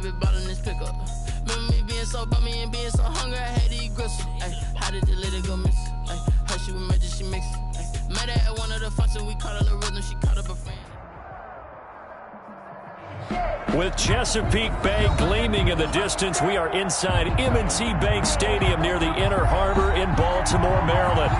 baby ballin' this pickup. Remember me being so bummy and being so hungry, I had to eat gristle. Ay, how did the lady go miss? Ay, her she was magic, she mixed. Met her at one of the functions, we caught her the rhythm, she caught up a friend. With Chesapeake Bay gleaming in the distance, we are inside M&T Bank Stadium near the Inner Harbor in Baltimore, Maryland.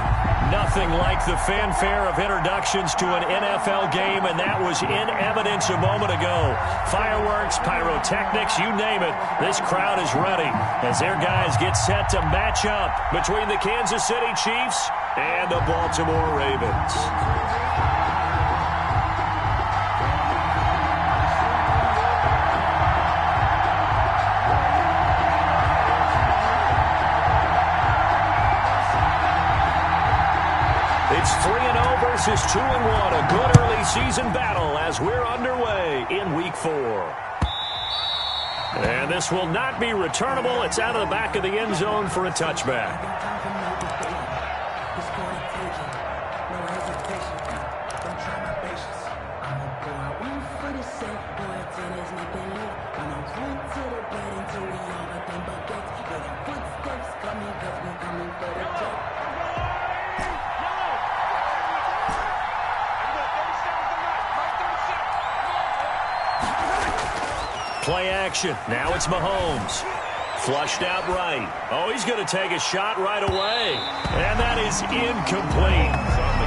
Nothing like the fanfare of introductions to an NFL game, and that was in evidence a moment ago. Fireworks, pyrotechnics, you name it. This crowd is ready as their guys get set to match up between the Kansas City Chiefs and the Baltimore Ravens. It's 3-0 versus 2-1, a good early season battle as we're underway in Week 4. And this will not be returnable. It's out of the back of the end zone for a touchback. Play action. Now it's Mahomes. Flushed out right. Oh, he's going to take a shot right away. And that is incomplete.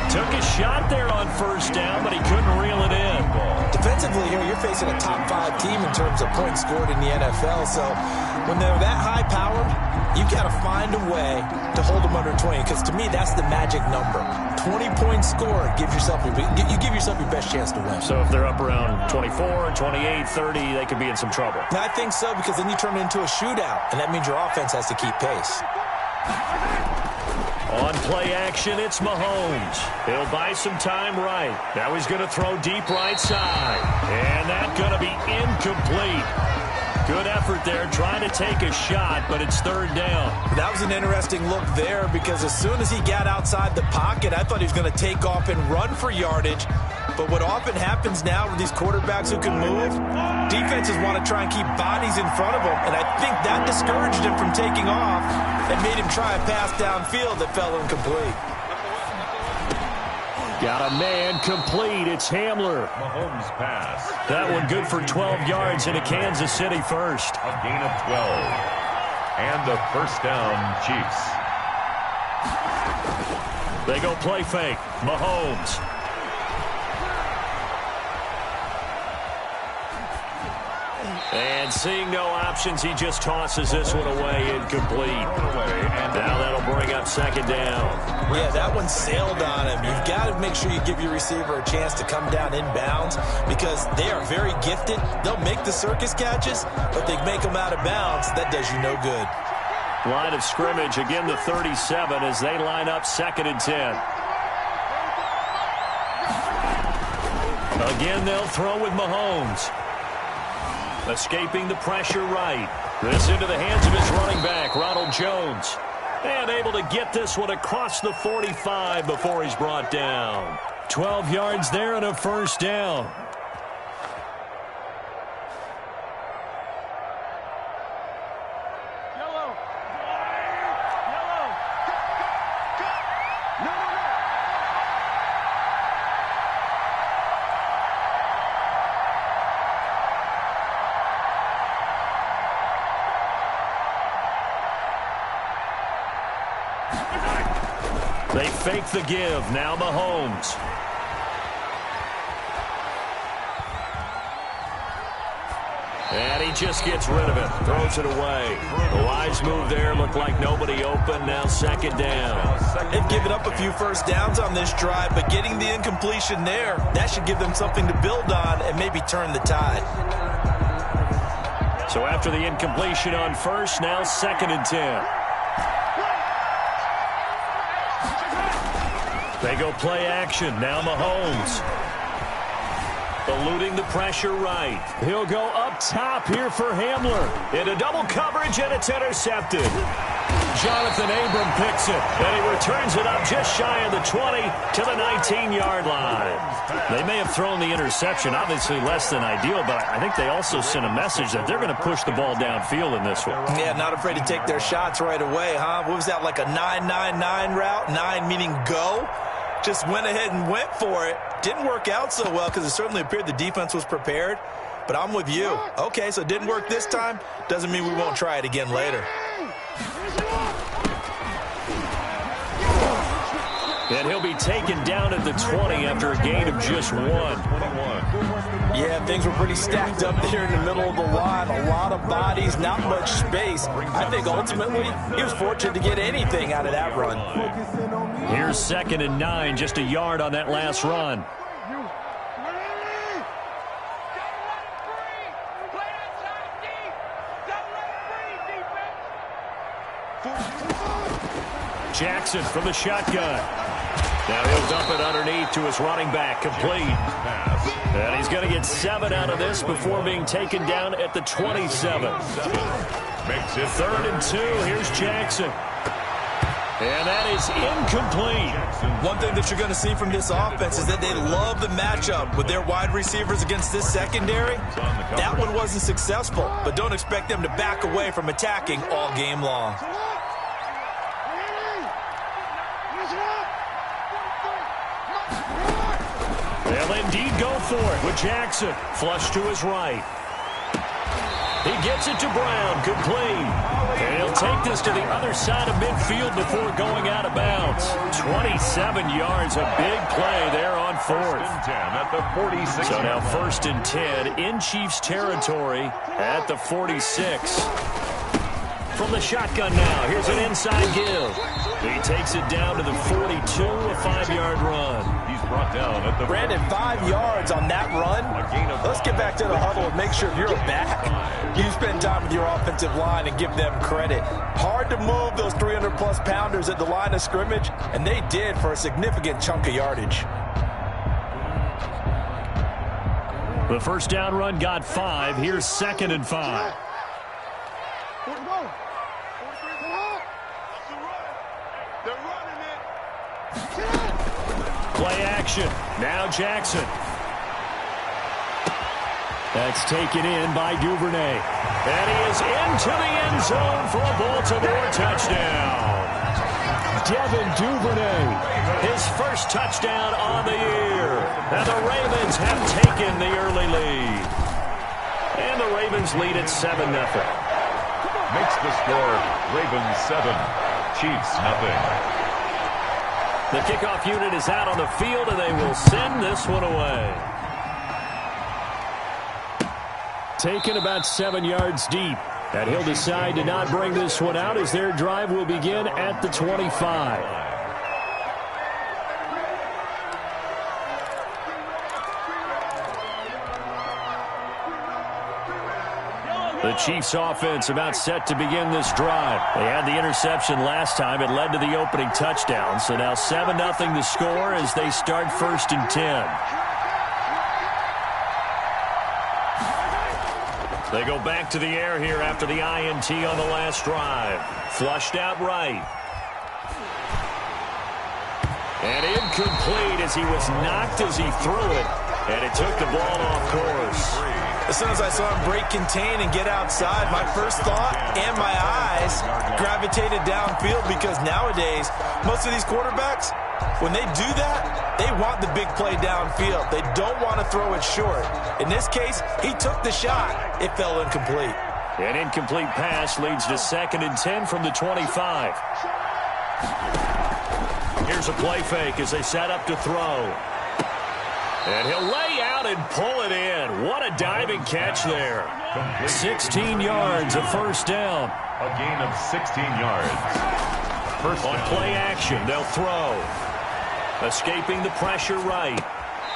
Took a shot there on first down, but he couldn't reel it in. Defensively here, you're facing a top 5 team in terms of points scored in the NFL. So when they're that high-powered, you got to find a way to hold them under 20. Because to me, that's the magic number. 20-point score gives yourself you give yourself your best chance to win. So if they're up around 24, 28, 30, they could be in some trouble. I think so, because then you turn it into a shootout, and that means your offense has to keep pace. On play action, it's Mahomes. He'll buy some time right. Now he's going to throw deep right side. And that's going to be incomplete. Good effort there, trying to take a shot, but it's third down. That was an interesting look there, because as soon as he got outside the pocket, I thought he was going to take off and run for yardage. But what often happens now with these quarterbacks who can move, defenses want to try and keep bodies in front of them, and I think that discouraged him from taking off and made him try a pass downfield that fell incomplete. Got a man complete. It's Hamler. Mahomes pass. That one good for 12 yards into Kansas City first. A gain of 12. And a first down, Chiefs. They go play fake. Mahomes. And seeing no options, he just tosses this one away, incomplete. And now that'll bring up second down. Yeah, that one sailed on him. You've got to make sure you give your receiver a chance to come down inbounds, because they are very gifted. They'll make the circus catches, but they make them out of bounds. That does you no good. Line of scrimmage, again the 37 as they line up 2nd and 10. Again, they'll throw with Mahomes. Escaping the pressure right. This into the hands of his running back, Ronald Jones. And able to get this one across the 45 before he's brought down. 12 yards there and a first down. They fake the give. Now Mahomes. And he just gets rid of it. Throws it away. The wise move there. Looked like nobody open. Now 2nd down. They've given up a few first downs on this drive, but getting the incompletion there, that should give them something to build on and maybe turn the tide. So after the incompletion on first, now 2nd and 10. They go play action. Now Mahomes. Eluding the pressure right. He'll go up top here for Hamler. Into double coverage, and it's intercepted. Jonathan Abram picks it, and he returns it up just shy of the 20 to the 19-yard line. They may have thrown the interception, obviously less than ideal, but I think they also sent a message that they're going to push the ball downfield in this one. Yeah, not afraid to take their shots right away, huh? What was that, like a 9-9-9 route? 9 meaning go? Just went ahead and went for it. Didn't work out so well because it certainly appeared the defense was prepared. But I'm with you. Okay, so it didn't work this time. Doesn't mean we won't try it again later. And he'll be taken down at the 20 after a gain of just 1. Yeah, things were pretty stacked up there in the middle of the line. A lot of bodies, not much space. I think ultimately he was fortunate to get anything out of that run. Here's 2nd and 9, just a yard on that last run. Jackson from the shotgun. Now he'll dump it underneath to his running back, complete. And he's going to get 7 out of this before being taken down at the 27. Makes it 3rd and 2. Here's Jackson. And that is incomplete. One thing that you're going to see from this offense is that they love the matchup with their wide receivers against this secondary. That one wasn't successful, but don't expect them to back away from attacking all game long. They'll indeed go for it with Jackson. Flush to his right. He gets it to Brown, complete. And he'll take this to the other side of midfield before going out of bounds. 27 yards, a big play there on 4th. At the 46. So now 1st and 10 in Chiefs territory at the 46. From the shotgun now, here's an inside give. He takes it down to the 42, a 5-yard run. He's brought down at the... Brandon, 5 yards on that run. Let's get back to the huddle and make sure if you're a back, you spend time with your offensive line and give them credit. Hard to move those 300-plus pounders at the line of scrimmage, and they did for a significant chunk of yardage. The first down run got 5. Here's 2nd and 5. Play action. Now Jackson. That's taken in by Duvernay. And he is into the end zone for a Baltimore touchdown. Devin Duvernay, his first touchdown on the year. And the Ravens have taken the early lead. And the Ravens lead at 7-0. Makes the score Ravens 7, Chiefs 0. The kickoff unit is out on the field, and they will send this one away. Taken about 7 yards deep. And he'll decide to not bring this one out as their drive will begin at the 25. The Chiefs offense about set to begin this drive. They had the interception last time. It led to the opening touchdown. So now 7-0 the score as they start 1st and 10. They go back to the air here after the INT on the last drive. Flushed out right. And incomplete as he was knocked as he threw it. And it took the ball off course. As soon as I saw him break contain and get outside, my first thought and my eyes gravitated downfield because nowadays, most of these quarterbacks, when they do that, they want the big play downfield. They don't want to throw it short. In this case, he took the shot. It fell incomplete. An incomplete pass leads to 2nd and 10 from the 25. Here's a play fake as they set up to throw. And he'll lay out and pull it in. What a diving catch there. 16 yards, a first down. A gain of 16 yards. First on down. play action, they'll throw. Escaping the pressure right.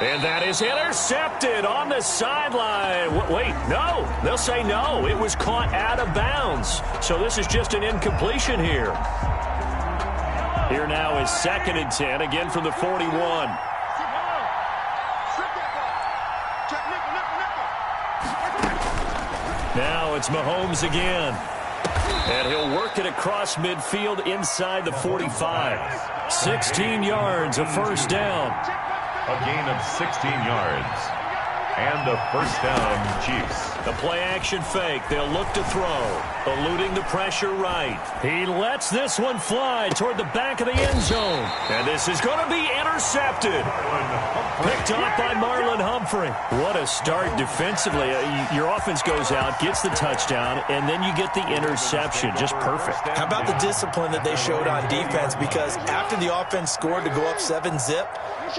And that is intercepted on the sideline. Wait, no. They'll say no. It was caught out of bounds. So this is just an incompletion here. Here now is 2nd and 10, again from the 41. Now it's Mahomes again. And he'll work it across midfield inside the 45. 16 yards, a first down. A gain of 16 yards. And a first down, Chiefs. The play-action fake. They'll look to throw. Eluding the pressure right. He lets this one fly toward the back of the end zone. And this is going to be intercepted. Picked off by Marlon Humphrey. What a start defensively. Your offense goes out, gets the touchdown, and then you get the interception. Just perfect. How about the discipline that they showed on defense? Because after the offense scored to go up 7-zip,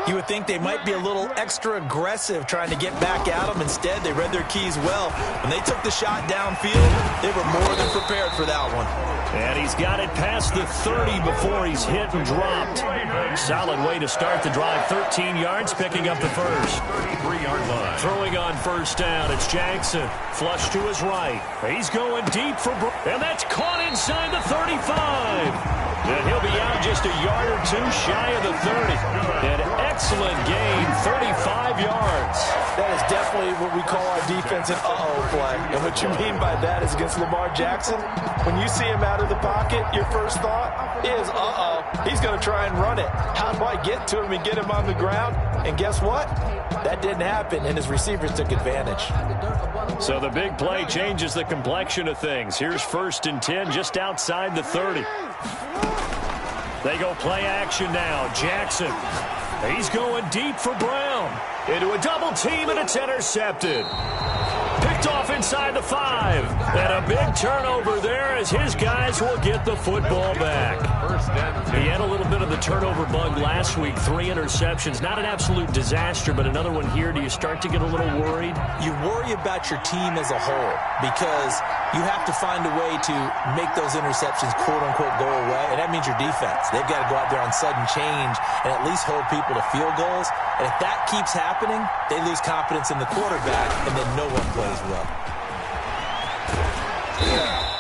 you would think they might be a little extra aggressive trying to get back at them. Instead, they read their keys well. When they took the shot downfield, they were more than prepared for that one. And he's got it past the 30 before he's hit and dropped. Solid way to start the drive. 13 yards, picking up the first. 33-yard line. Throwing on first down, it's Jackson. Flush to his right. He's going deep for... And that's caught inside the 35. And he'll be out just a yard or two shy of the 30. An excellent gain, 35 yards. That is definitely what we call our defense an uh-oh play. And what you mean by that is against Lamar Jackson, when you see him out of the pocket, your first thought is, uh-oh, he's going to try and run it. How do I get to him and get him on the ground? And guess what? That didn't happen, and his receivers took advantage. So the big play changes the complexion of things. Here's 1st and 10 just outside the 30. They go play action now. Jackson. He's going deep for Brown. Into a double team, and it's intercepted. Picked off inside the 5. And a big turnover there as his guys will get the football back. He had a little bit of the turnover bug last week. 3 interceptions. Not an absolute disaster, but another one here. Do you start to get a little worried? You worry about your team as a whole because you have to find a way to make those interceptions, quote-unquote, go away, and that means your defense. They've got to go out there on sudden change and at least hold people to field goals. And if that keeps happening, they lose confidence in the quarterback, and then no one plays well.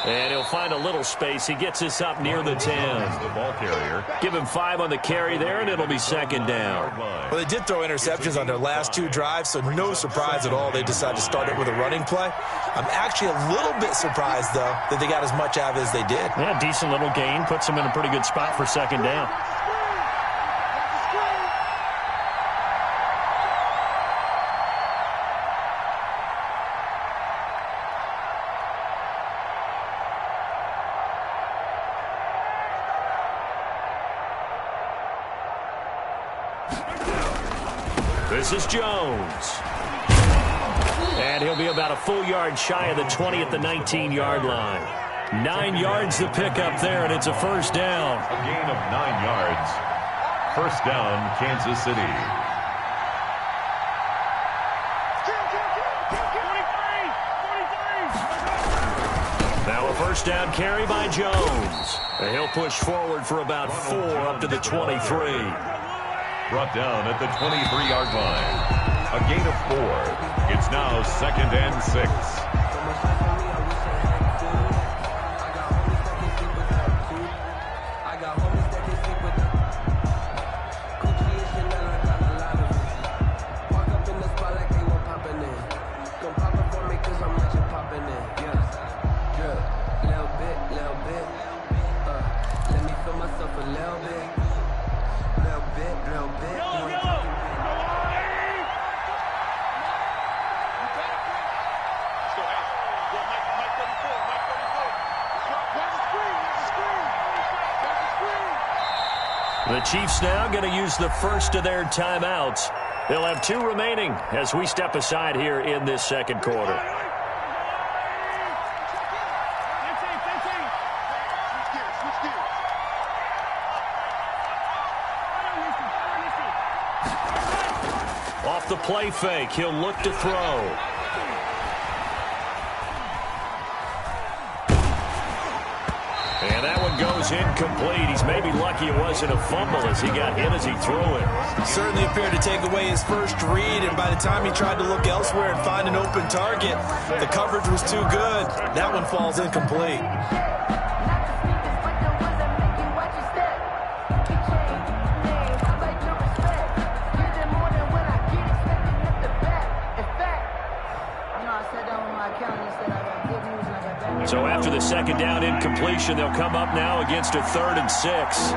And he'll find a little space. He gets this up near the 10. The ball carrier. Give him 5 on the carry there, and it'll be second down. Well, they did throw interceptions on their last 2 drives, so no surprise at all they decided to start it with a running play. I'm actually a little bit surprised, though, that they got as much out of it as they did. Yeah, decent little gain. Puts them in a pretty good spot for second down. This is Jones. And he'll be about a full yard shy of the 20 at the 19-yard line. 9 yards to pick up there, and it's a first down. A gain of 9 yards. First down, Kansas City. Now a first down carry by Jones. And he'll push forward for about 4 up to the 23. Brought down at the 23-yard line. A gain of 4. It's now 2nd and 6. The Chiefs now going to use the first of their timeouts. They'll have 2 remaining as we step aside here in this second quarter. Off the play fake, he'll look to throw. And that one goes incomplete. He's maybe lucky it wasn't a fumble as he got hit as he threw it. Certainly appeared to take away his first read, and by the time he tried to look elsewhere and find an open target, the coverage was too good. That one falls incomplete. So after the second down incompletion, they'll come up now against a 3rd and 6.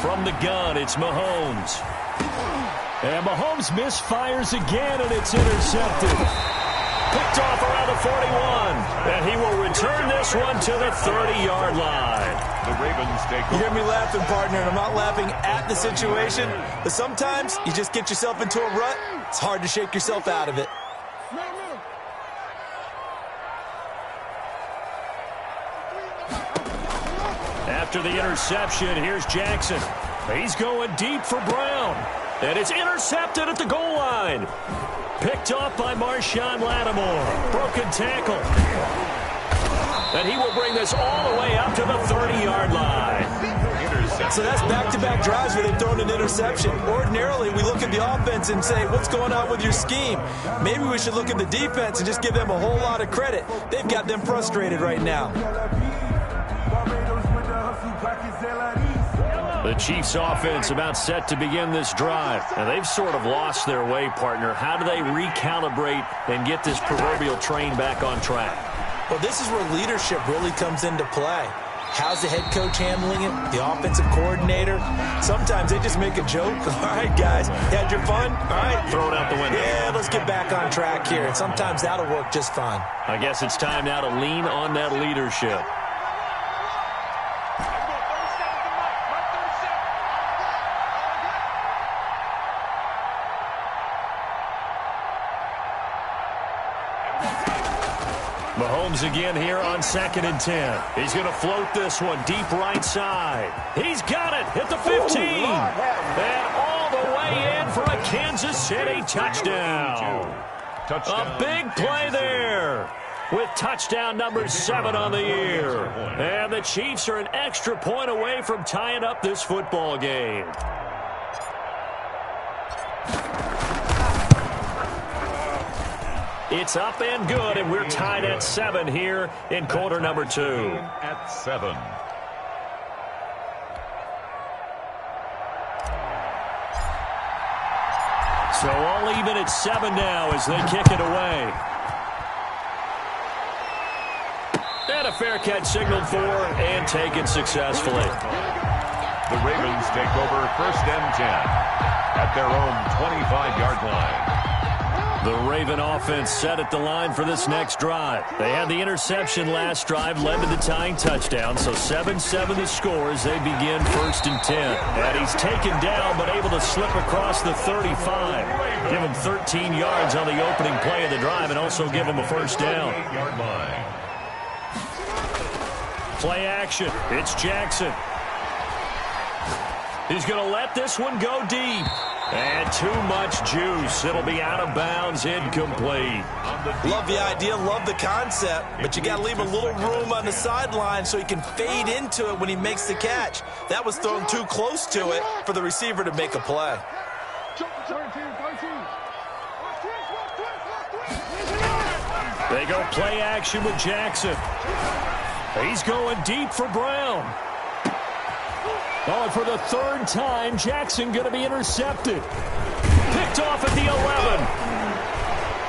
From the gun, it's Mahomes. And Mahomes misfires again, and it's intercepted. Picked off around the 41. And he will return this one to the 30-yard line. The Ravens take over. You hear me laughing, partner, and I'm not laughing at the situation, but sometimes you just get yourself into a rut. It's hard to shake yourself out of it. After the interception, here's Jackson. He's going deep for Brown. And it's intercepted at the goal line. Picked off by Marshawn Lattimore. Broken tackle. And he will bring this all the way up to the 30-yard line. So that's back-to-back drives where they've thrown an interception. Ordinarily, we look at the offense and say, what's going on with your scheme? Maybe we should look at the defense and just give them a whole lot of credit. They've got them frustrated right now. The Chiefs' offense about set to begin this drive. And they've sort of lost their way, partner. How do they recalibrate and get this proverbial train back on track? Well, this is where leadership really comes into play. How's the head coach handling it? The offensive coordinator? Sometimes they just make a joke. All right, guys, you had your fun? All right. Throw it out the window. Yeah, let's get back on track here. And sometimes that'll work just fine. I guess it's time now to lean on that leadership. Mahomes again here on 2nd and 10. He's going to float this one deep right side. He's got it at the 15. And all the way in for a Kansas City touchdown. A big play there with touchdown number 7 on the year. And the Chiefs are an extra point away from tying up this football game. It's up and good, and we're tied at 7 here in quarter number 2. At 7. So all even at 7 now as they kick it away. And a fair catch signaled for and taken successfully. The Ravens take over 1st and 10 at their own 25-yard line. The Raven offense set at the line for this next drive. They had the interception last drive, led to the tying touchdown, so 7-7 the score as they begin 1st and 10. And he's taken down but able to slip across the 35. Give him 13 yards on the opening play of the drive and also give him a first down. Play action. It's Jackson. He's going to let this one go deep. And too much juice. It'll be out of bounds, incomplete. Love the idea, love the concept, but you got to leave a little room on the sideline so he can fade into it when he makes the catch. That was thrown too close to it for the receiver to make a play. They go play action with Jackson. He's going deep for Brown. Oh, and for the 3rd time, Jackson going to be intercepted. Picked off at the 11.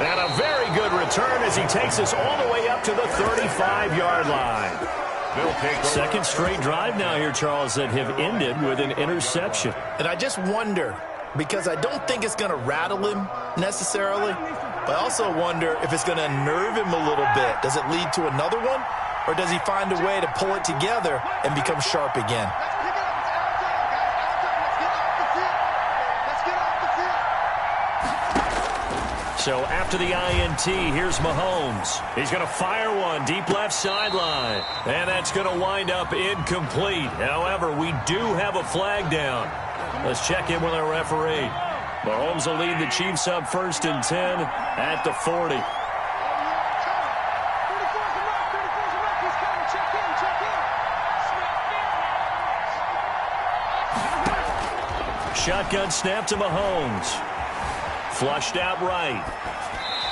And a very good return as he takes us all the way up to the 35-yard line. Second straight drive now here, Charles, that have ended with an interception. And I just wonder, because I don't think it's going to rattle him necessarily, but I also wonder if it's going to unnerve him a little bit. Does it lead to another one? Or does he find a way to pull it together and become sharp again? So after the INT, here's Mahomes. He's going to fire one deep left sideline. And that's going to wind up incomplete. However, we do have a flag down. Let's check in with our referee. Mahomes will lead the Chiefs up 1st and 10 at the 40. Shotgun snap to Mahomes. Flushed out right.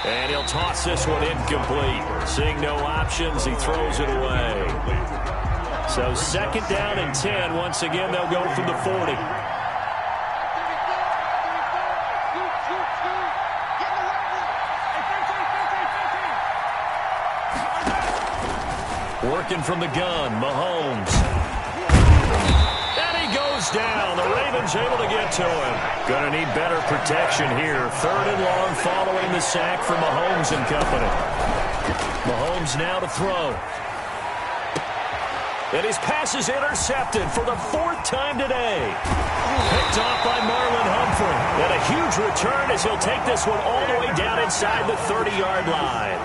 And he'll toss this one incomplete. Seeing no options, he throws it away. So 2nd down and 10. Once again, they'll go from the 40. Working from the gun, Mahomes. And he goes down. The Ravens able to get to him. Going to need better protection here. 3rd and long following the sack from Mahomes and company. Mahomes now to throw. And his pass is intercepted for the 4th time today. Picked off by Marlon Humphrey. And a huge return as he'll take this one all the way down inside the 30-yard line.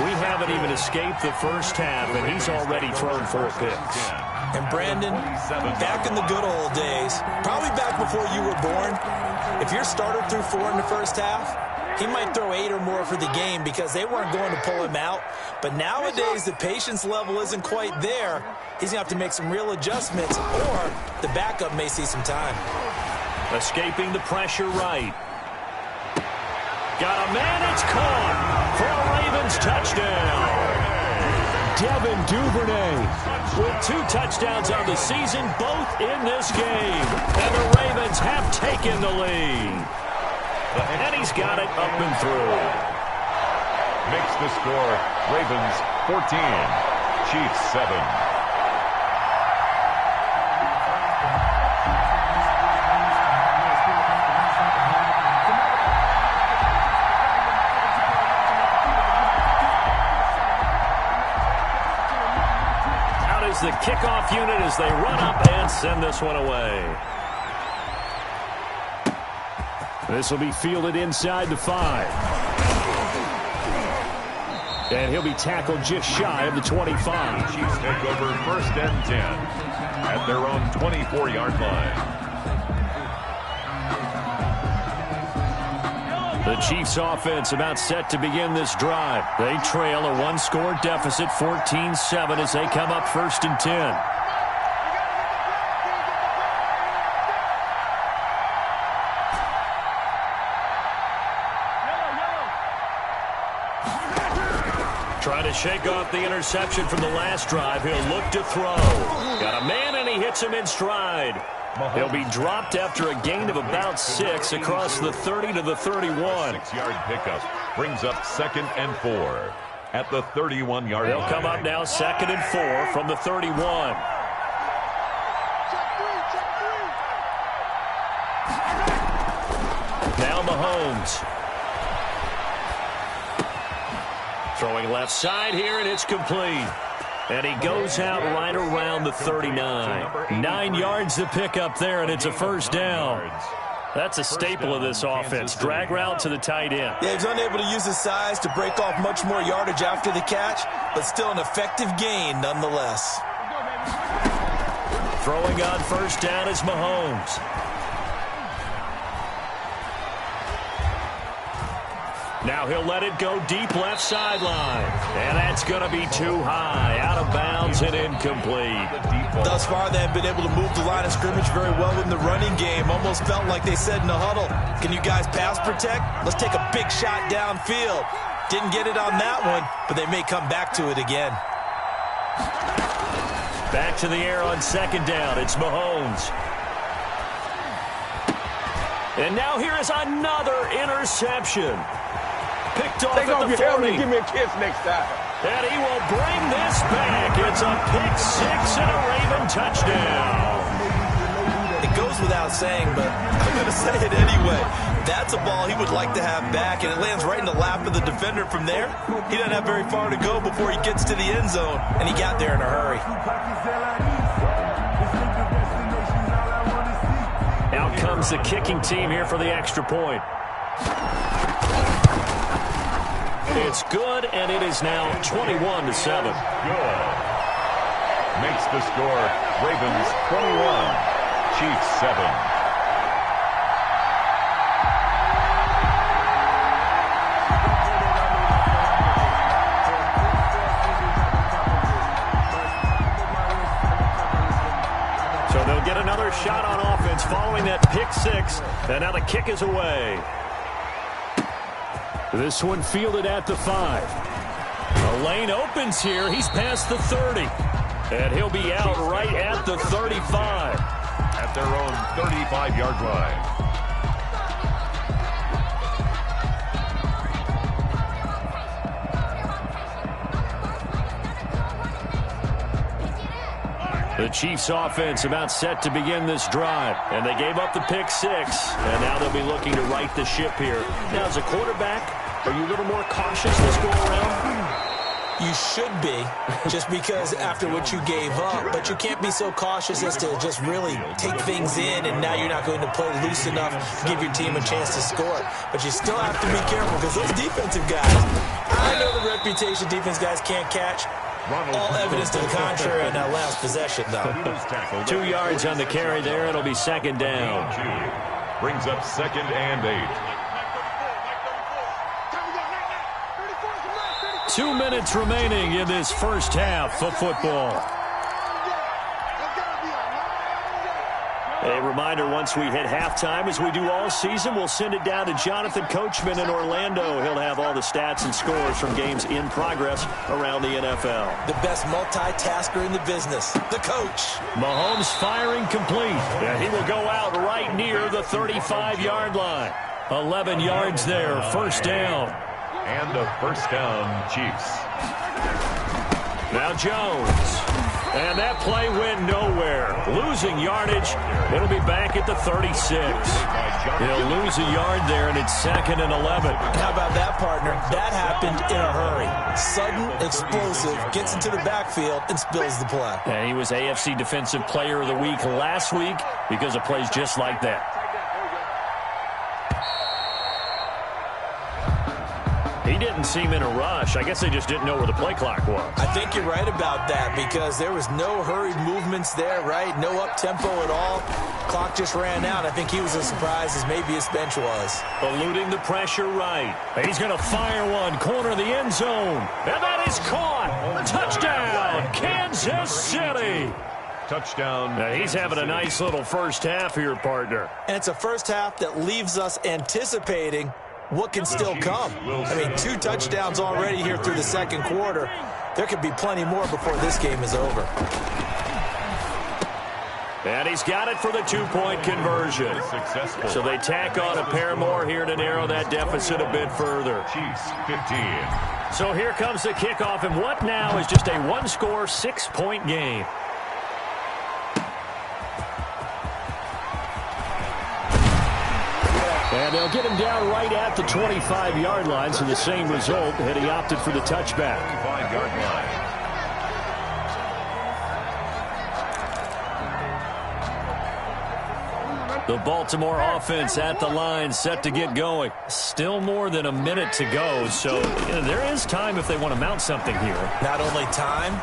We haven't even escaped the first half, and he's already thrown 4 picks. And Brandon, back in the good old days, probably back before you were born, if your starter threw 4 in the first half, he might throw 8 or more for the game because they weren't going to pull him out. But nowadays, the patience level isn't quite there. He's going to have to make some real adjustments, or the backup may see some time. Escaping the pressure right. Got a man, it's caught for a Ravens touchdown. Devin Duvernay with 2 touchdowns on the season, both in this game. And the Ravens have taken the lead. And he's got it up and through. Makes the score Ravens 14, Chiefs 7. Out is the kickoff unit as they run up and send this one away. This will be fielded inside the 5. And he'll be tackled just shy of the 25. Chiefs take over 1st and 10 at their own 24-yard line. The Chiefs offense about set to begin this drive. They trail a 1-score deficit, 14-7, as they come up 1st and 10. Trying to shake off the interception from the last drive. He'll look to throw. Got a man, and he hits him in stride. He'll be dropped after a gain of about 6 across the 30 to the 31. 6-yard pickup brings up 2nd and 4 at the 31-yard line. They'll come up now 2nd and 4 from the 31. Now Mahomes. Throwing left side here, and it's complete. And he goes out right around the 39. 9 yards to pick up there, and it's a 1st down. That's a staple of this offense. Drag route to the tight end. Yeah, he's unable to use his size to break off much more yardage after the catch, but still an effective gain nonetheless. Throwing on 1st down is Mahomes. Now he'll let it go deep left sideline. And that's going to be too high. Out of bounds and incomplete. Thus far, they have been able to move the line of scrimmage very well in the running game. Almost felt like they said in the huddle, can you guys pass protect? Let's take a big shot downfield. Didn't get it on that one, but they may come back to it again. Back to the air on 2nd down. It's Mahomes. And now here is another interception. Picked off at the 40. Give me a kiss next time. And he will bring this back. It's a pick 6 and a Raven touchdown. It goes without saying, but I'm going to say it anyway. That's a ball he would like to have back, and it lands right in the lap of the defender from there. He doesn't have very far to go before he gets to the end zone, and he got there in a hurry. Out comes the kicking team here for the extra point. It's good, and it is now 21-7. Good. Makes the score Ravens 21, Chiefs 7. So they'll get another shot on offense following that pick 6, and now the kick is away. This one fielded at the 5. A lane opens here. He's past the 30. And he'll be out right at the 35. At their own 35-yard line. The Chiefs offense about set to begin this drive. And they gave up the pick 6. And now they'll be looking to right the ship here. Now, as a quarterback, are you a little more cautious this go around? You should be, just because after what you gave up. But you can't be so cautious as to just really take things in, and now you're not going to play loose enough to give your team a chance to score. But you still have to be careful because those defensive guys, I know the reputation defense guys can't catch. All evidence to the contrary on that last possession, though. 2 yards on the carry there. It'll be second down. Brings up 2nd and 8. 2 minutes remaining in this first half of football. A reminder, once we hit halftime, as we do all season, we'll send it down to Jonathan Coachman in Orlando. He'll have all the stats and scores from games in progress around the NFL. The best multitasker in the business, the coach. Mahomes firing complete. And he will go out right near the 35-yard line. 11 yards there, first down. And a first down, Chiefs. Now Jones. And that play went nowhere. Losing yardage. It'll be back at the 36. He'll lose a yard there, and it's 2nd and 11. How about that, partner? That happened in a hurry. Sudden, explosive, gets into the backfield, and spills the play. And he was AFC Defensive Player of the Week last week because of plays just like that. He didn't seem in a rush. I guess they just didn't know where the play clock was. I think you're right about that because there was no hurried movements there, right? No up-tempo at all. Clock just ran out. I think he was as surprised as maybe his bench was. Eluding the pressure right. He's going to fire one. Corner of the end zone. And that is caught. Touchdown, Kansas City. Touchdown. Now he's having a nice little first half here, partner. And it's a first half that leaves us anticipating what can still come. I mean, 2 touchdowns already here through the second quarter. There could be plenty more before this game is over. And he's got it for the 2-point conversion. Successful. So they tack on a pair more here to narrow that deficit a bit further. Chiefs 15. So here comes the kickoff, and what now is just a 1-score, 6-point game. And they'll get him down right at the 25-yard line, so the same result, and he opted for the touchback. 25-yard line. The Baltimore offense at the line, set to get going. Still more than a minute to go, so there is time if they want to mount something here. Not only time,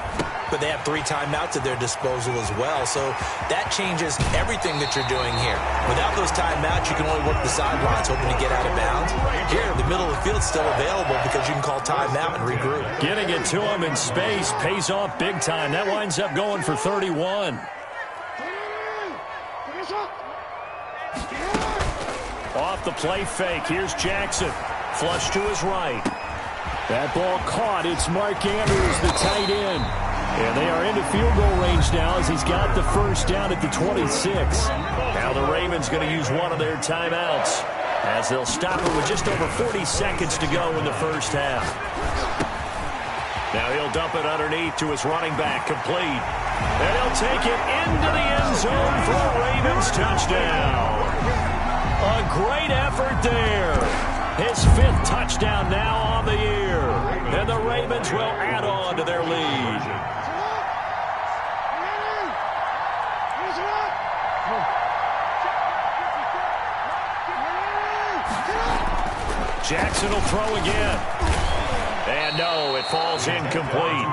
but they have 3 timeouts at their disposal as well. So that changes everything that you're doing here. Without those timeouts, you can only work the sidelines, hoping to get out of bounds. Here, the middle of the field is still available because you can call timeout and regroup. Getting it to him in space pays off big time. That winds up going for 31. Off the play fake. Here's Jackson. Flush to his right. That ball caught. It's Mark Andrews, the tight end. And they are into field goal range now as he's got the first down at the 26. Now the Ravens going to use one of their timeouts as they'll stop it with just over 40 seconds to go in the first half. Now he'll dump it underneath to his running back, complete. And he'll take it into the end zone for a Ravens touchdown. A great effort there. His 5th touchdown now on the year. And the Ravens will add on to their lead. Jackson will throw again. And no, it falls incomplete.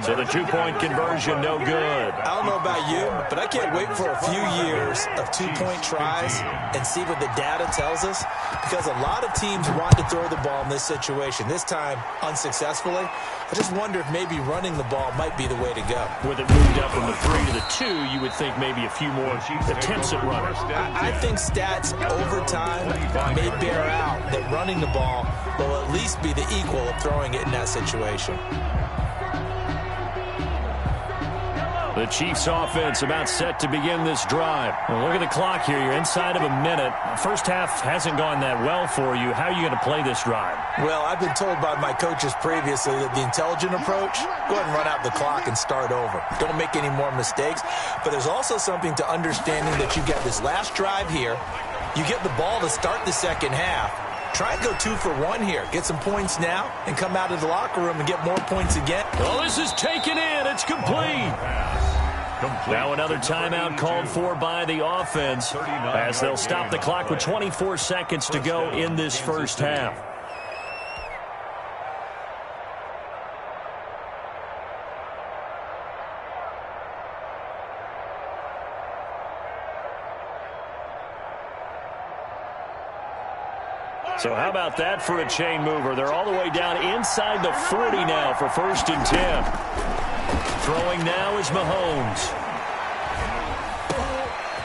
So the 2-point conversion, no good. I don't know about you, but I can't wait for a few years of 2-point tries and see what the data tells us. Because a lot of teams want to throw the ball in this situation. This time, unsuccessfully. I just wonder if maybe running the ball might be the way to go. With it moved up from the 3 to the 2, you would think maybe a few more attempts at running. I think stats over time may bear out that running the ball will at least be the equal of throwing it in that situation. The Chiefs offense about set to begin this drive. Well, look at the clock here. You're inside of a minute. First half hasn't gone that well for you. How are you going to play this drive? Well, I've been told by my coaches previously that the intelligent approach, go ahead and run out the clock and start over. Don't make any more mistakes. But there's also something to understanding that you get this last drive here. You get the ball to start the second half. Try and go 2 for 1 here. Get some points now and come out of the locker room and get more points again. Well, this is taken in. It's complete. Now another timeout called for by the offense as they'll stop the clock with 24 seconds to go in this first half. So how about that for a chain mover? They're all the way down inside the 40 now for 1st and 10. Throwing now is Mahomes.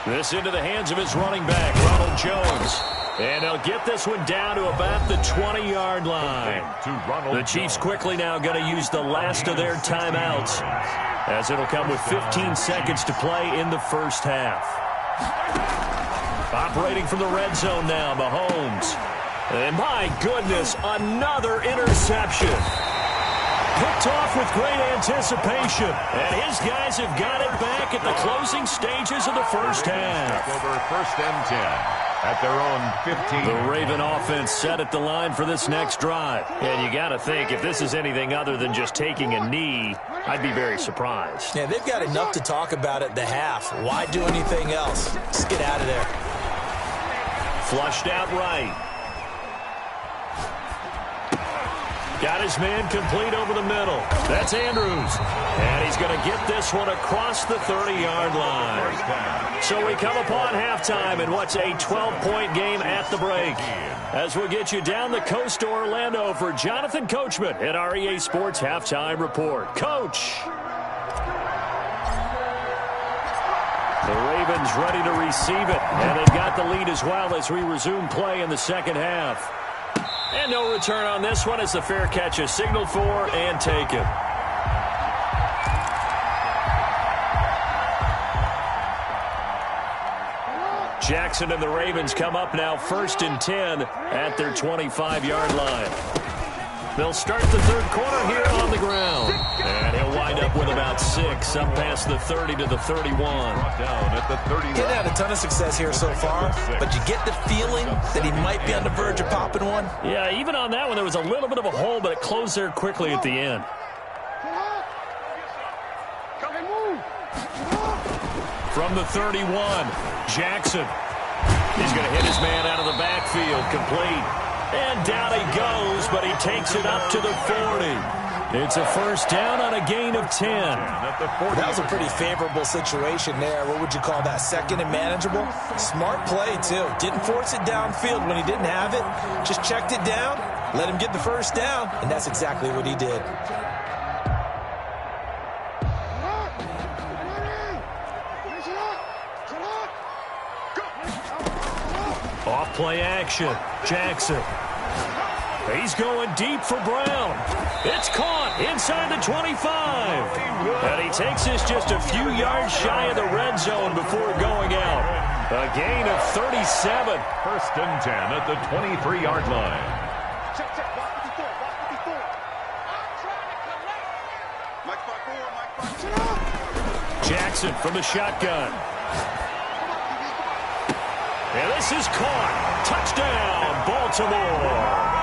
This into the hands of his running back, Ronald Jones. And they'll get this one down to about the 20-yard line. The Chiefs quickly now going to use the last of their timeouts, as it'll come with 15 seconds to play in the first half. Operating from the red zone now, Mahomes. And my goodness, another interception. Picked off with great anticipation. And his guys have got it back at the closing stages of the first half. Over 1st and 10 at their own 15. The Raven offense set at the line for this next drive. And you got to think, if this is anything other than just taking a knee, I'd be very surprised. Yeah, they've got enough to talk about at the half. Why do anything else? Let's get out of there. Flushed out right. Got his man complete over the middle. That's Andrews. And he's going to get this one across the 30-yard line. So we come upon halftime in what's a 12-point game at the break. As we'll get you down the coast to Orlando for Jonathan Coachman at our EA Sports Halftime Report. Coach. The Ravens ready to receive it. And they've got the lead as well as we resume play in the second half. And no return on this one as the fair catch is signaled for and taken. Jackson and the Ravens come up now 1st and 10 at their 25-yard line. They'll start the third quarter here on the ground. And he'll wind up with about 6 up past the 30 to the 31. Down at the 30. He's had a ton of success here so far, but you get the feeling that he might be on the verge of popping one. Yeah, even on that one, there was a little bit of a hole, but it closed there quickly at the end. From the 31, Jackson. He's going to hit his man out of the backfield, complete. And down he goes, but he takes it up to the 40. It's a first down on a gain of 10. That was a pretty favorable situation there. What would you call that? Second and manageable? Smart play, too. Didn't force it downfield when he didn't have it. Just checked it down, let him get the first down, and that's exactly what he did. Off play action. Jackson. He's going deep for Brown. It's caught inside the 25. And he takes this just a few yards shy of the red zone before going out. A gain of 37. 1st and 10 at the 23-yard line. Jackson from the shotgun. And this is caught. Touchdown, Baltimore.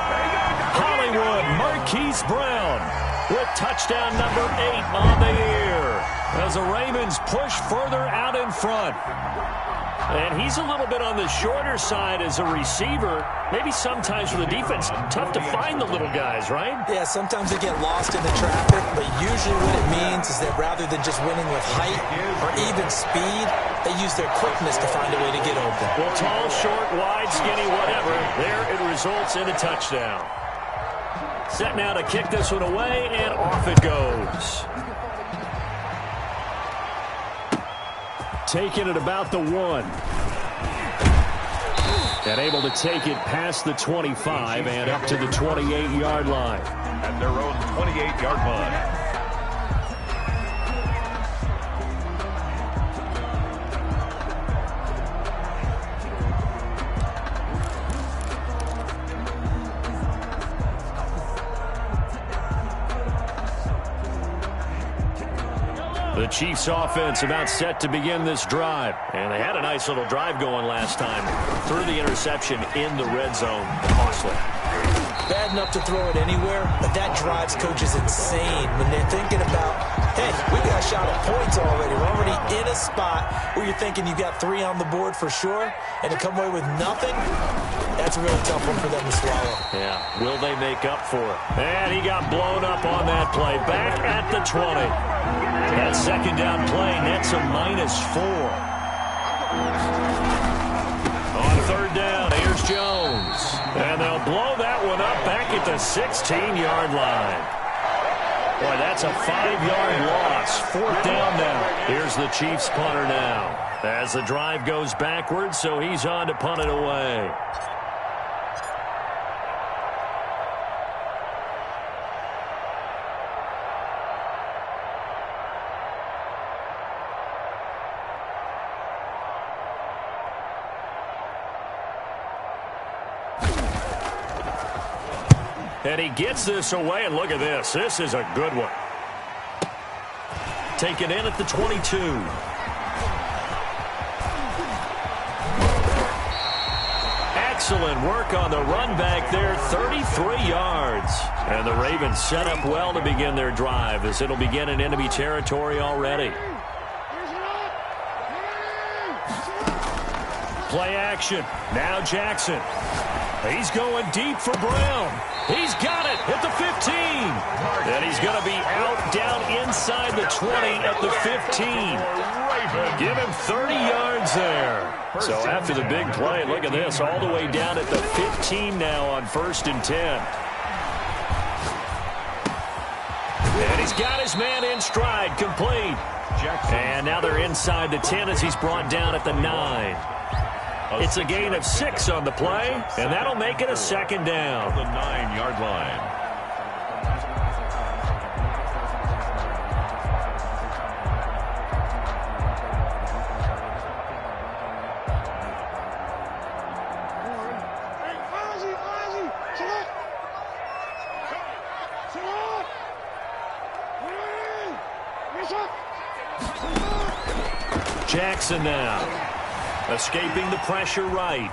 Hollywood Marquise Brown with touchdown number 8 on the year as the Ravens push further out in front. And he's a little bit on the shorter side as a receiver. Maybe sometimes for the defense, tough to find the little guys, right? Yeah, sometimes they get lost in the traffic, but usually what it means is that rather than just winning with height or even speed, they use their quickness to find a way to get open. Well, tall, short, wide, skinny, whatever, there it results in a touchdown. Set now to kick this one away, and off it goes. Taking it about the 1. And able to take it past the 25 and up to the 28-yard line. At their own 28-yard line. The Chiefs offense about set to begin this drive. And they had a nice little drive going last time. Threw the interception in the red zone. Costly. Bad enough to throw it anywhere, but that drives coaches insane when they're thinking about, hey, we got a shot at points already. We're already in a spot where you're thinking you got 3 on the board for sure, and to come away with nothing, that's a really tough one for them to swallow. Yeah, will they make up for it? And he got blown up on that play. Back at the 20. That second down play nets a -4. On third down, here's Jones. And they'll blow that one up back at the 16-yard line. Boy, that's a 5-yard loss. 4th down now. Here's the Chiefs punter now. As the drive goes backwards, so he's on to punt it away. And he gets this away, and look at this. This is a good one. Taken in at the 22. Excellent work on the run back there, 33 yards. And the Ravens set up well to begin their drive as it'll begin in enemy territory already. Play action. Now Jackson. He's going deep for Brown. He's got it at the 15. And he's going to be out down inside the 20 at the 15. Give him 30 yards there. So after the big play, look at this, all the way down at the 15 now on 1st and 10. And he's got his man in stride, complete. And now they're inside the 10 as he's brought down at the 9. It's a gain of 6 on the play, and that'll make it a 2nd down. The 9-yard line. Jackson now. Escaping the pressure right.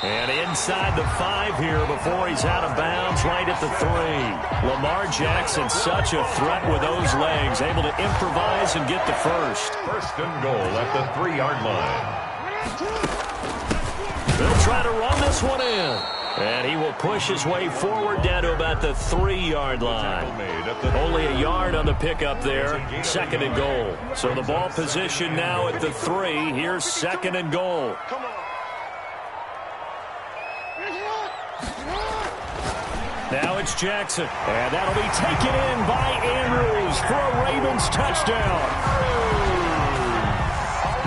And inside the 5 here before he's out of bounds right at the 3. Lamar Jackson, such a threat with those legs, able to improvise and get the first. 1st and goal at the 3-yard line. They'll try to run this one in. And he will push his way forward down to about the 3-yard line. Only a yard on the pickup there. 2nd and goal. So the ball position now at the 3. Here's 2nd and goal. Now it's Jackson. And that'll be taken in by Andrews for a Ravens touchdown.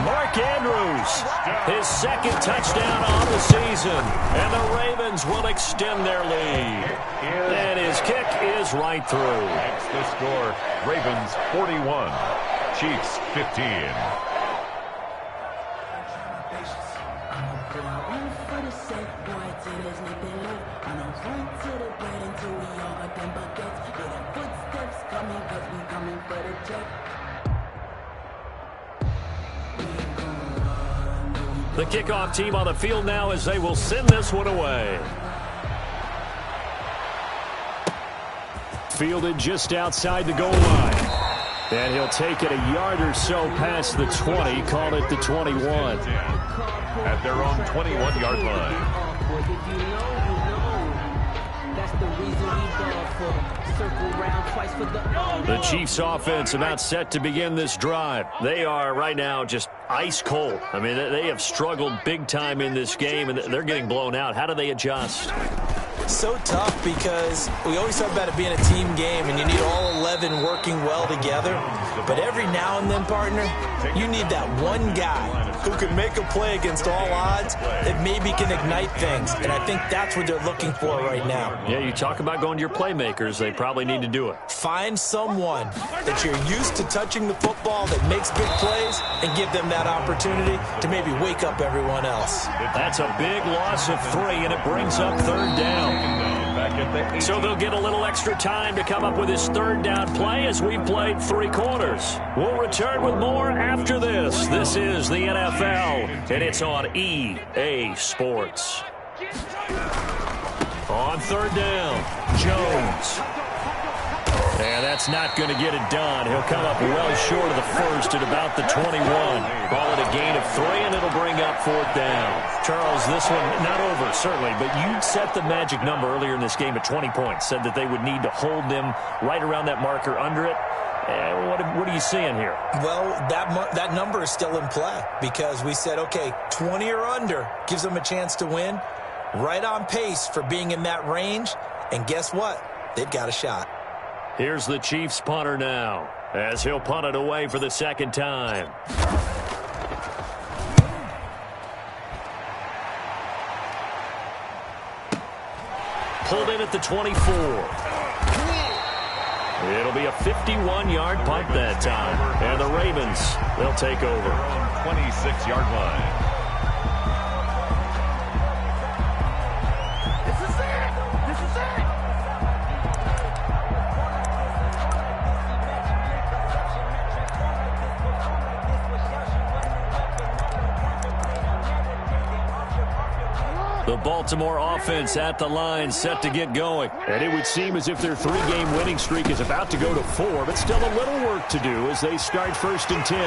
Mark Andrews, his 2nd touchdown on the season. And the Ravens will extend their lead. And his kick is right through. That's the score. Ravens 41, Chiefs 15. The kickoff team on the field now as they will send this one away. Fielded just outside the goal line. And he'll take it a yard or so past the 20, call it the 21. At their own 21-yard line. The Chiefs offense about set to begin this drive. They are right now just ice cold. I mean, they have struggled big time in this game, and they're getting blown out. How do they adjust? So tough because we always talk about it being a team game and you need all 11 working well together. But every now and then, partner, you need that one guy who can make a play against all odds that maybe can ignite things. And I think that's what they're looking for right now. Yeah, you talk about going to your playmakers. They probably need to do it. Find someone that you're used to touching the football that makes big plays and give them that opportunity to maybe wake up everyone else. That's a big loss of 3, and it brings up 3rd down. Back at the 8. So they'll get a little extra time to come up with his third down play as we've played 3 quarters. We'll return with more after this. This is the NFL, and it's on EA Sports. On third down, Jones. And that's not going to get it done. He'll come up well short of the first at about the 21. Call it a gain of 3, and it'll bring up 4th down. Charles, this one not over, certainly, but you set the magic number earlier in this game at 20 points. Said that they would need to hold them right around that marker under it. What are you seeing here? Well, that number is still in play because we said, okay, 20 or under gives them a chance to win. Right on pace for being in that range. And guess what? They've got a shot. Here's the Chiefs punter now as he'll punt it away for the second time. Pulled in at the 24. It'll be a 51-yard punt that time. And the Ravens, they'll take over. 26-yard line. The Baltimore offense at the line, set to get going. And it would seem as if their 3-game winning streak is about to go to 4, but still a little work to do as they start 1st and 10.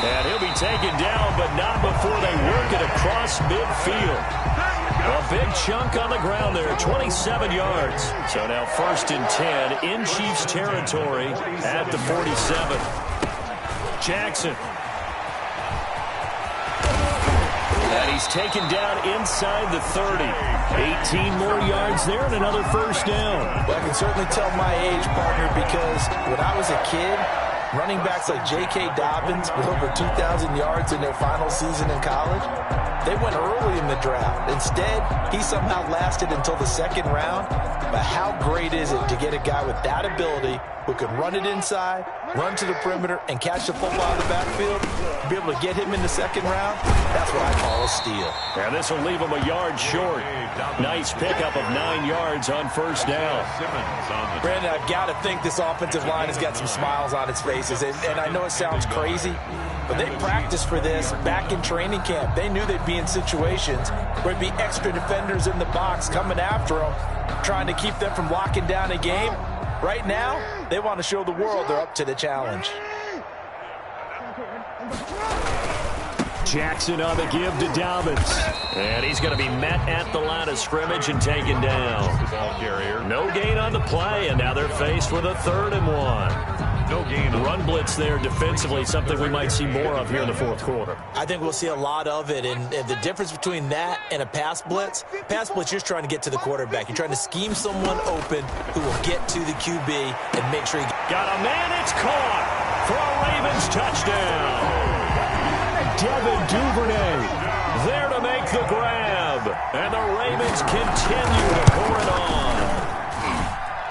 And he'll be taken down, but not before they work it across midfield. A big chunk on the ground there, 27 yards. So now 1st and 10 in Chiefs territory at the 47. Jackson. And he's taken down inside the 30. 18 more yards there and another 1st down. Well, I can certainly tell my age, partner, because when I was a kid, running backs like J.K. Dobbins with over 2,000 yards in their final season in college, they went early in the draft. Instead, he somehow lasted until the 2nd round. But how great is it to get a guy with that ability who can run it inside, run to the perimeter, and catch the football in the backfield? To be able to get him in the 2nd round, that's what I call a steal. And this will leave him a yard short. Nice pickup of 9 yards on 1st down. Brandon, I've got to think this offensive line has got some smiles on its faces. And I know it sounds crazy, but they practiced for this back in training camp. They knew they'd be in situations where there'd be extra defenders in the box coming after them, trying to keep them from locking down a game. Right now, they want to show the world they're up to the challenge. Jackson on the give to Dobbins. And he's going to be met at the line of scrimmage and taken down. No gain on the play, and now they're faced with a 3rd and 1. No gain. Run blitz there defensively, something we might see more of here in the 4th quarter. I think we'll see a lot of it, and the difference between that and a pass blitz, you're just trying to get to the quarterback. You're trying to scheme someone open who will get to the QB and make sure he got a man. It's caught for a Ravens touchdown. Devin Duvernay there to make the grab, and the Ravens continue to pour it on.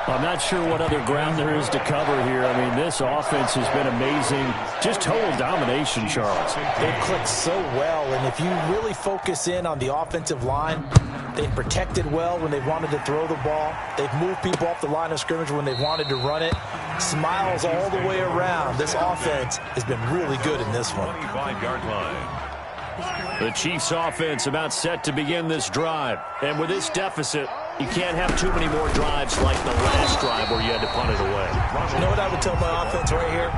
I'm not sure what other ground there is to cover here. I mean, this offense has been amazing. Just total domination, Charles. They've clicked so well, and if you really focus in on the offensive line, they've protected well when they've wanted to throw the ball. They've moved people off the line of scrimmage when they've wanted to run it. Smiles all the way around. This offense has been really good in this one. 25-yard line. The Chiefs offense about set to begin this drive. And with this deficit, you can't have too many more drives like the last drive where you had to punt it away. You know what I would tell my offense right here?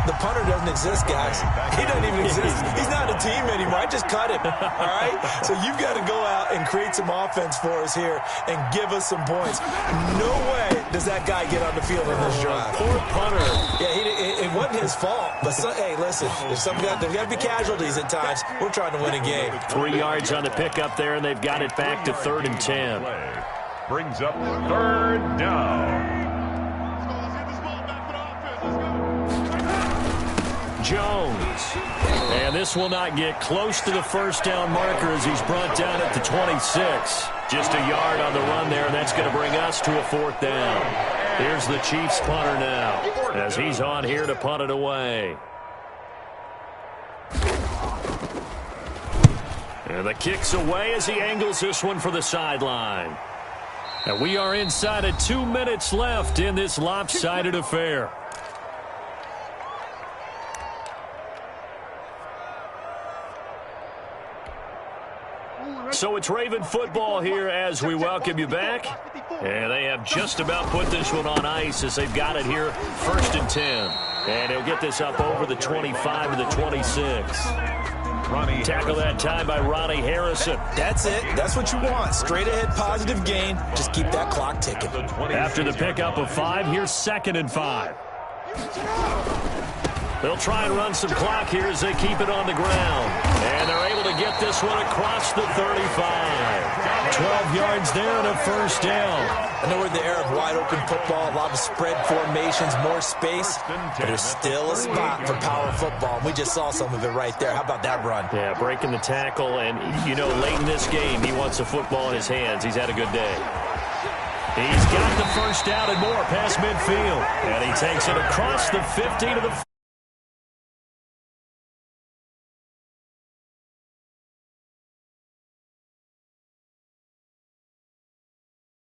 The punter doesn't exist, guys. He doesn't even exist. He's not a team anymore. I just cut him, all right? So you've got to go out and create some offense for us here and give us some points. No way does that guy get on the field in this drive. Poor punter. Yeah, it wasn't his fault. But, hey, listen, there's got to be casualties at times. We're trying to win a game. 3 yards on the pickup there, and they've got it back to 3rd and 10. Brings up 3rd down. Jones. And this will not get close to the 1st down marker as he's brought down at the 26. Just a yard on the run there, and that's going to bring us to a 4th down. Here's the Chiefs punter now as he's on here to punt it away. And the kick's away as he angles this one for the sideline. And we are inside of 2 minutes left in this lopsided affair. So it's Raven football here as we welcome you back. And they have just about put this one on ice as they've got it here, 1st and 10. And he'll get this up over the 25 and the 26. Tackle that time by Ronnie Harrison. That's it. That's what you want. Straight ahead positive gain. Just keep that clock ticking. After the pickup of 5, here's 2nd and 5. They'll try and run some clock here as they keep it on the ground. And they're able to get this one across the 35. 12 yards there and a 1st down. I know we're in the era of wide-open football, a lot of spread formations, more space, but there's still a spot for power football. We just saw some of it right there. How about that run? Yeah, breaking the tackle, and, you know, late in this game, he wants the football in his hands. He's had a good day. He's got the 1st down and more past midfield, and he takes it across the 50 to the